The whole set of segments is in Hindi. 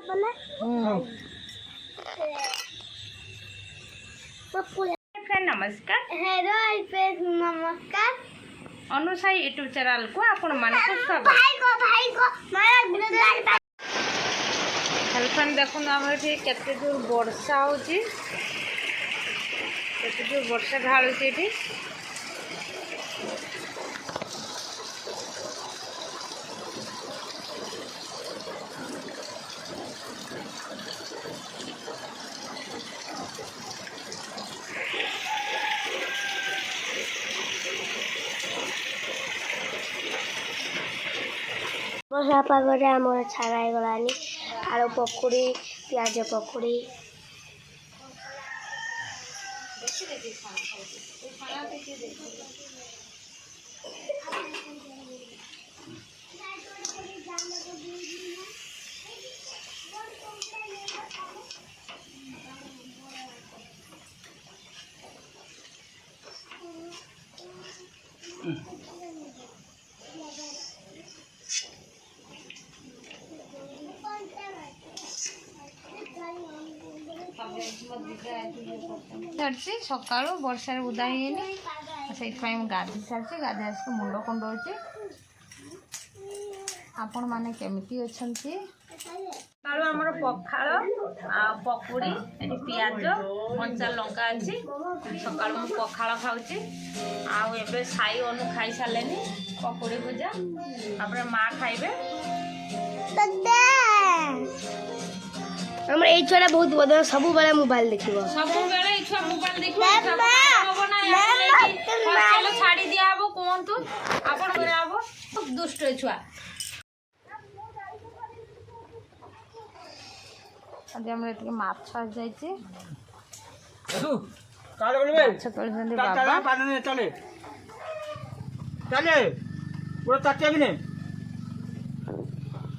फ्रेंड नमस्कार। हेलो नमस्कार। अनुसाई यूट्यूब चैनल को आपण मानक स्वागत। हेलो फ्रेंड देखो आम केते दूर वर्षा होची, केते दूर वर्षा ढालुची एठी। ବର୍ଷା ପାଗରେ ଆମର ଛାଡ଼ ହେଇଗଲାନି। ଆଳୁ ପକୁଡ଼ି, ପିଆଜ ପକୁଡ଼ି। सकाळू वर्षार उदा ହେଇନି से गाधी सारी गाधी आस मुंड कुंडौची। आपण माने केमिति अछंती? सकाळू हमर पखाळ आ पकुड़ी एटी पियाज कंचा लंका अछि। सकाळू मु पखाळ खाउची आ एबे साई अनु खाई सालेनी पकुड़ी भुजा। आपरे मां खाइबे। हमर ए छोरा बहुत बदमाश, सब बेला मोबाइल देखिबो। सब बेला ए छोरा मोबाइल देखिबो। होबो ना चलो छाड़ी दिया हबो कोंतु आपण करे हबो दुष्ट छुआ। आज हम एति माछ जाईची तू काले बोलबे माछ तळजंदी बाबा पानी चले चले पूरा ताते भी नहीं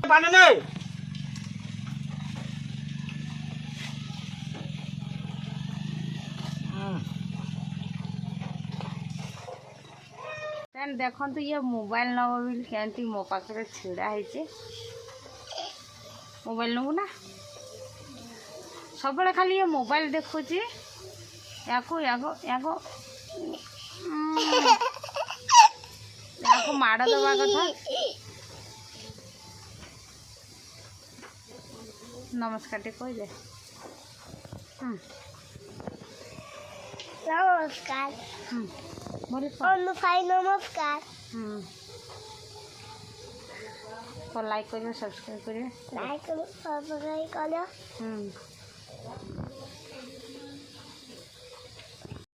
पानी नहीं। देखो तो ये मोबाइल नबी केमती मो पाखे छिड़ा है। मोबाइल नबू ना सब खाली ये मोबाइल देखुची याको याको याको याको माड़ दबा कथा। नमस्कार टे कह दे। नमस्कार। भाई नमस्कार। तो लाइक करियो, सब्सक्राइब करियो, लाइक करो, सब्सक्राइब करो।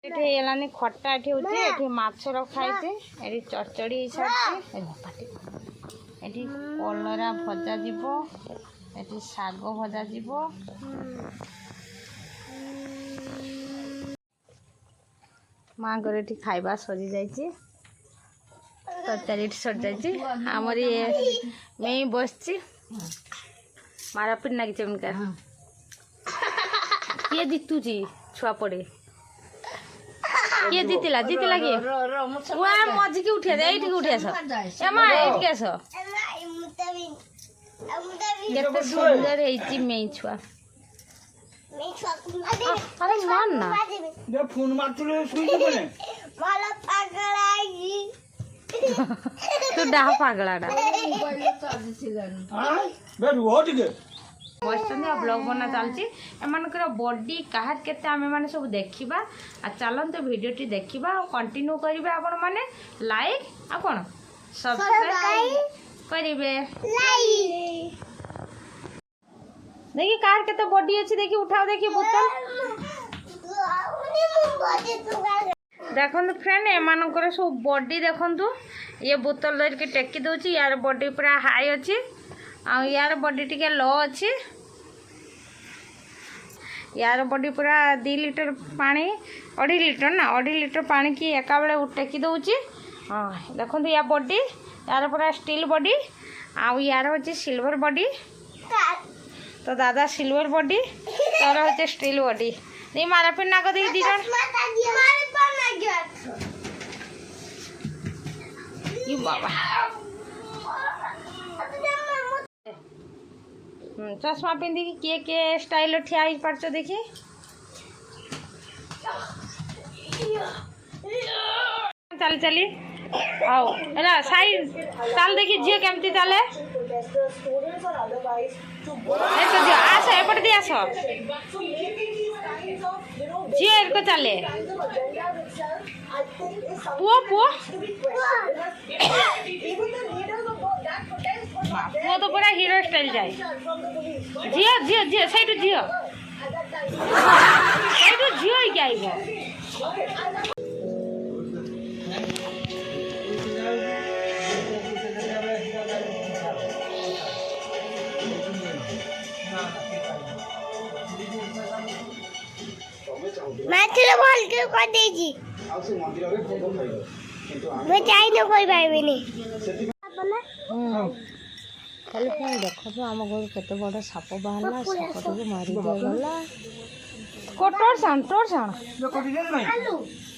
एठी एलानी खट्टा एठी होचे, एठी माछ रखा हैचे, एठी चचड़ी हिसाबसे एठी कलरा भजा जीवो, एठी साग भजा जीवो। माँ घर ये खाइबा सरी जाइए, तरकारी सरी जाइए। आमर ये मैं बस मारा पिट नागी चमका किए जीतुची छुआ पड़े किए जीतिला जीतिला किए वहाँ मझी की उठे दे ये उठे आस एमा ये आस केते सुंदर है मैं छुआ। अरे मान ना ये फोन मारतले सुई कोने मला पागल आई तू डाह पागलाडा हां बे रोज के बसचंदी आ ब्लॉग बना चलची। एमानकर बॉडी काहार केते आमे माने सब देखिबा आ चलंत वीडियोटी देखिबा आ कंटिन्यू करिवे। आपण माने लाइक आ कोन सब्सक्राइब करिवे। देखी कार के तो बॉडी अच्छी देखी उठाओ देखी बोतल देखो फ्रेंड एमानकर सब बॉडी देखु ये बोतल धर के टेकी दौची यार बॉडी पूरा हाई अच्छी आ यार बॉडी टिके लो अच्छी। यार बॉडी पूरा 2 लीटर पानी 2.5 लीटर ना 2.5 लीटर पानी की एका बेले टेकी दौची। हाँ देखो या बॉडी यार पूरा स्टील बॉडी आ यार हूँ सिल्वर बॉडी। तो दादा सिल्वर बॉडी तोर होचे स्टील बॉडी। नहीं मारा फिर ना कदी दी जण ये बाबा चश्मा पिंधिकी किए किए स्टाइल ठिया हो पारछ देखी चल चली आओ एला साइड चल देखी झील केमती चले तो झील आस एपटे दी आस झील को चले पुओ पुओ पुओ तो पूरा हीरो स्टाइल जाए झील झील झील सैटू झील सैटू झील ही क्या ମାଛର ଭଲକି କରିଦେଇଛି ମୁଁ ଯାଇନ କହିପାରିବିନି ଖାଲି ପୁଣି ଦେଖନ୍ତୁ ଆମ ଘରୁ କେତେ ବଡ଼ ସାପ ବାହାରିଲା ସାପଟାକୁ ମାରି ଦିଆଗଲା କୋଟର ସାଣ ତୋର ସାଣ ये कटी दे नहीं